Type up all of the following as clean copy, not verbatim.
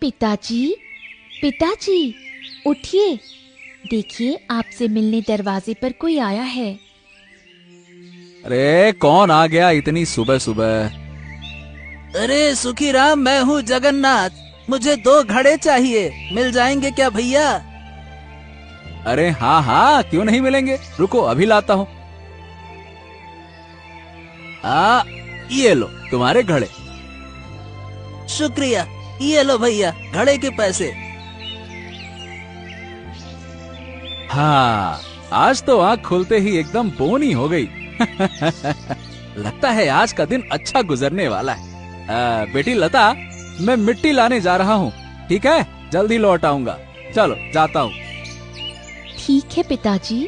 पिताजी, पिताजी, उठिए। देखिए, आपसे मिलने दरवाजे पर कोई आया है। अरे कौन आ गया इतनी सुबह सुबह? अरे सुखीराम, मैं हूँ जगन्नाथ। मुझे 2 घड़े चाहिए, मिल जाएंगे क्या भैया? अरे हाँ हाँ, क्यों नहीं मिलेंगे, रुको अभी लाता हूँ। ये लो तुम्हारे घड़े। शुक्रिया, ये लो भैया घड़े के पैसे। हाँ, आज तो आँख खुलते ही एकदम बोनी हो गई। लगता है आज का दिन अच्छा गुजरने वाला है। बेटी लता, मैं मिट्टी लाने जा रहा हूँ, ठीक है? जल्दी लौट आऊंगा। चलो जाता हूँ। ठीक है पिताजी।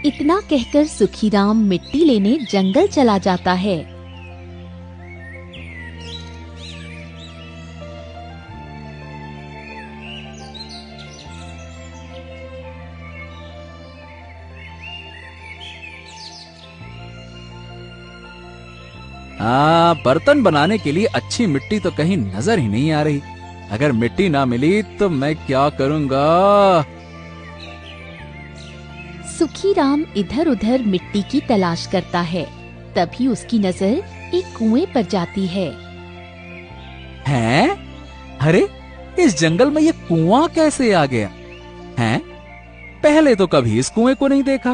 इतना कहकर सुखीराम मिट्टी लेने जंगल चला जाता है। बर्तन बनाने के लिए अच्छी मिट्टी तो कहीं नजर ही नहीं आ रही। अगर मिट्टी ना मिली तो मैं क्या करूंगा? सुखीराम इधर उधर मिट्टी की तलाश करता है। तभी उसकी नजर एक कुएं पर जाती है। हैं? अरे इस जंगल में ये कुआं कैसे आ गया? हैं? पहले तो कभी इस कुएं को नहीं देखा।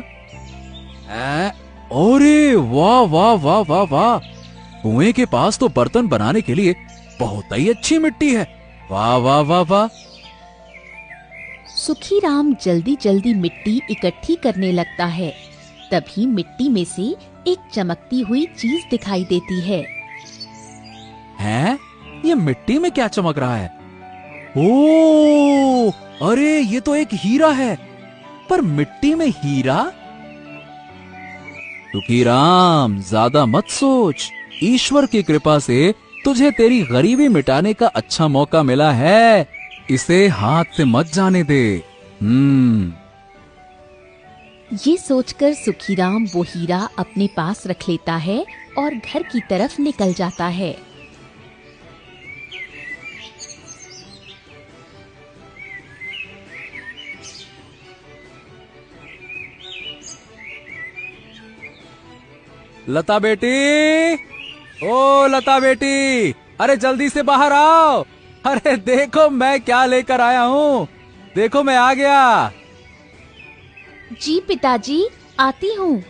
अरे वाह वाह वाह वाह वाह! कुएं के पास तो बर्तन बनाने के लिए बहुत ही अच्छी मिट्टी है। वाह वाह वाह वाह! सुखीराम जल्दी जल्दी मिट्टी इकट्ठी करने लगता है। तभी मिट्टी में से एक चमकती हुई चीज दिखाई देती है। हैं? ये मिट्टी में क्या चमक रहा है? ओ, अरे ये तो एक हीरा है। पर मिट्टी में हीरा? सुखीराम, ज्यादा मत सोच। ईश्वर की कृपा से तुझे तेरी गरीबी मिटाने का अच्छा मौका मिला है। इसे हाथ से मत जाने दे। ये सोचकर सुखीराम वो हीरा अपने पास रख लेता है और घर की तरफ निकल जाता है। लता बेटी, ओ लता बेटी, अरे जल्दी से बाहर आओ। अरे देखो मैं क्या लेकर आया हूँ। देखो मैं आ गया। जी पिताजी, आती हूँ।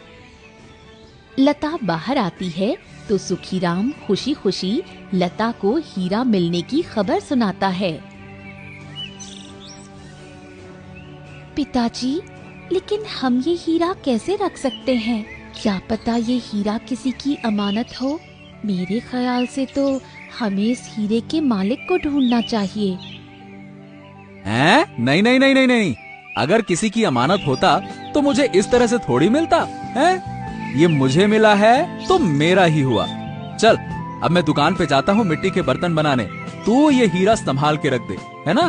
लता बाहर आती है तो सुखीराम खुशी खुशी लता को हीरा मिलने की खबर सुनाता है। पिताजी, लेकिन हम ये हीरा कैसे रख सकते हैं? क्या पता ये हीरा किसी की अमानत हो। मेरे ख्याल से तो हमें इस हीरे के मालिक को ढूंढना चाहिए। हैं? नहीं नहीं नहीं नहीं नहीं, अगर किसी की अमानत होता तो मुझे इस तरह से थोड़ी मिलता है। ये मुझे मिला है तो मेरा ही हुआ। चल अब मैं दुकान पे जाता हूँ मिट्टी के बर्तन बनाने। तू ये हीरा संभाल के रख दे, है ना?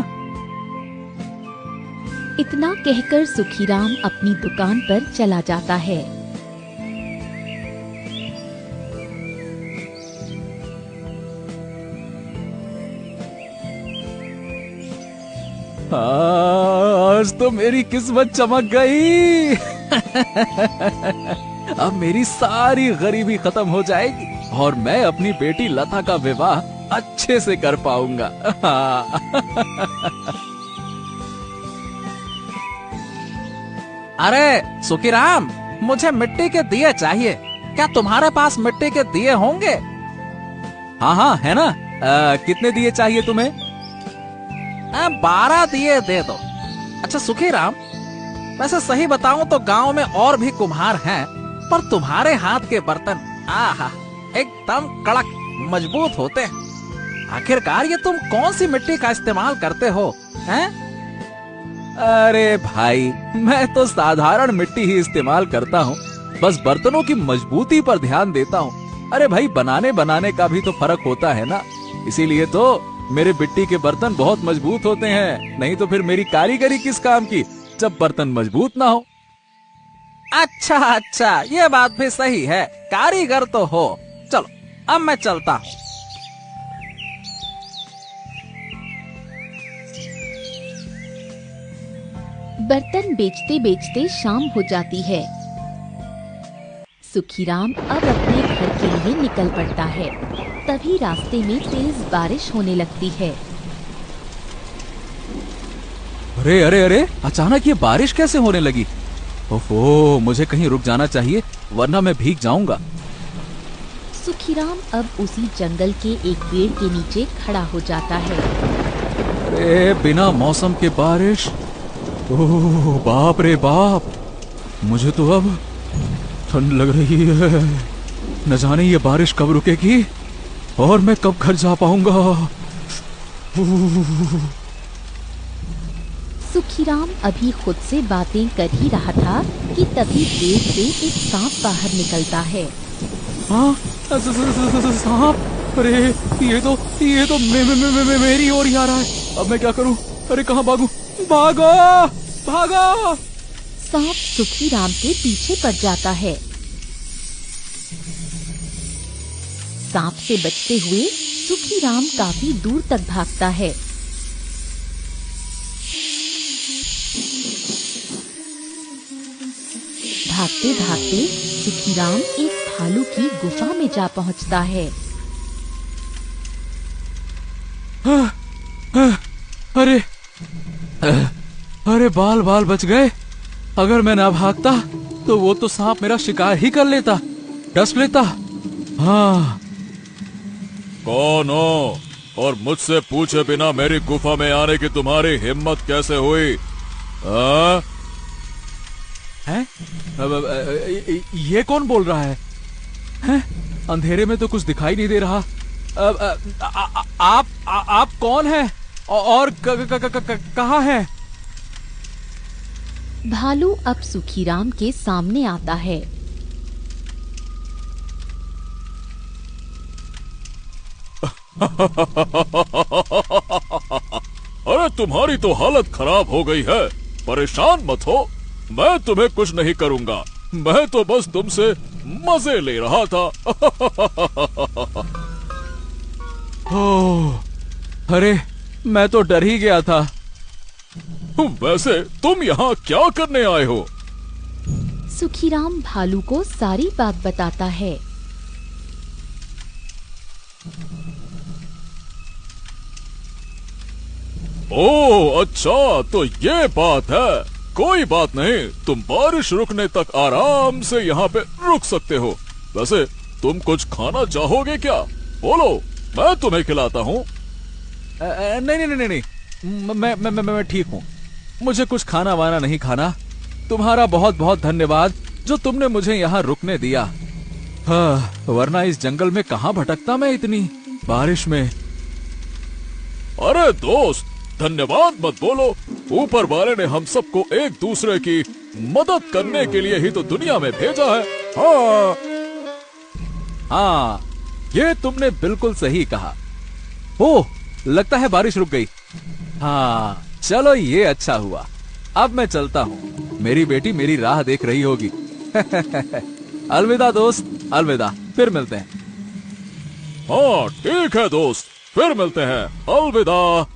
इतना कहकर सुखीराम अपनी दुकान पर चला जाता है। आज तो मेरी किस्मत चमक गई। अब मेरी सारी गरीबी खत्म हो जाएगी और मैं अपनी बेटी लता का विवाह अच्छे से कर पाऊंगा। अरे सुखीराम, मुझे मिट्टी के दिए चाहिए। क्या तुम्हारे पास मिट्टी के दिए होंगे? हाँ हाँ है ना। कितने दिए चाहिए तुम्हें? 12 दिए दे दो। अच्छा सुखीराम, वैसे सही बताऊं तो गांव में और भी कुम्हार हैं, पर तुम्हारे हाथ के बर्तन आहा एकदम कड़क मजबूत होते हैं। आखिरकार ये तुम कौन सी मिट्टी का इस्तेमाल करते हो हैं? अरे भाई, मैं तो साधारण मिट्टी ही इस्तेमाल करता हूँ। बस बर्तनों की मजबूती पर ध्यान देता हूँ। अरे भाई, बनाने बनाने का भी तो फर्क होता है ना। इसीलिए तो मेरे मिट्टी के बर्तन बहुत मजबूत होते हैं। नहीं तो फिर मेरी कारीगरी किस काम की जब बर्तन मजबूत ना हो। अच्छा अच्छा, ये बात भी सही है, कारीगर तो हो। चलो अब मैं चलता हूँ। बर्तन बेचते बेचते शाम हो जाती है। सुखीराम अब अपने घर के लिए निकल पड़ता है। तभी रास्ते में तेज बारिश होने लगती है। अरे अरे अरे, अचानक ये बारिश कैसे होने लगी? ओहो, मुझे कहीं रुक जाना चाहिए वरना मैं भीग जाऊंगा। सुखीराम अब उसी जंगल के एक पेड़ के नीचे खड़ा हो जाता है। अरे बिना मौसम के बारिश, ओह बाप रे बाप, मुझे तो अब ठंड लग रही है। न जाने ये बारिश कब रुकेगी और मैं कब घर जा पाऊंगा। सुखीराम अभी खुद से बातें कर ही रहा था कि तभी पेड़ से एक सांप बाहर निकलता है। हाँ, सांप? अरे ये तो मेरी ओर ही आ रहा है। अब मैं क्या करूं? अरे कहाँ भागूं? भागो भागो! सांप सुखीराम के पीछे पड़ जाता है। सांप से बचते हुए सुखीराम काफी दूर तक भागता है। भागते भागते सुखीराम एक भालू की गुफा में जा पहुंचता है। अरे अरे बाल बाल बच गए। अगर मैं ना भागता तो वो तो सांप मेरा शिकार ही कर लेता, डस लेता। हाँ, कौन हो और मुझसे पूछे बिना मेरी गुफा में आने की तुम्हारी हिम्मत कैसे हुई? हाँ? हैं? ये कौन बोल रहा है? हैं? अंधेरे में तो कुछ दिखाई नहीं दे रहा। आप कौन हैं और कहाँ हैं? भालू अब सुखीराम के सामने आता है। अरे तुम्हारी तो हालत खराब हो गई है। परेशान मत हो, मैं तुम्हें कुछ नहीं करूंगा। मैं तो बस तुमसे मजे ले रहा था। ओह, अरे मैं तो डर ही गया था। वैसे तुम यहाँ क्या करने आए हो? सुखीराम भालू को सारी बात बताता है। ओह अच्छा, तो ये बात है। कोई बात नहीं, तुम बारिश रुकने तक आराम से यहाँ पे रुक सकते हो। वैसे तुम कुछ खाना चाहोगे क्या? बोलो, मैं तुम्हें खिलाता हूँ। नहीं नहीं नहीं नहीं, मैं ठीक हूँ। मुझे कुछ खाना वाना नहीं खाना। तुम्हारा बहुत बहुत धन्यवाद जो तुमने मुझे यहाँ रुकने दिया। हाँ, वरना इस जंगल में कहाँ भटकता मैं इतनी बारिश में। अरे दोस्त, धन्यवाद मत बोलो। ऊपर वाले ने हम सबको एक दूसरे की मदद करने के लिए ही तो दुनिया में भेजा है। हाँ हाँ, ये तुमने बिल्कुल सही कहा। ओह, लगता है बारिश रुक गई। हाँ चलो, ये अच्छा हुआ। अब मैं चलता हूँ। मेरी बेटी मेरी राह देख रही होगी। अलविदा दोस्त, अलविदा, फिर मिलते हैं। हाँ ठीक है दोस्त, फिर मिलते हैं। अलविदा।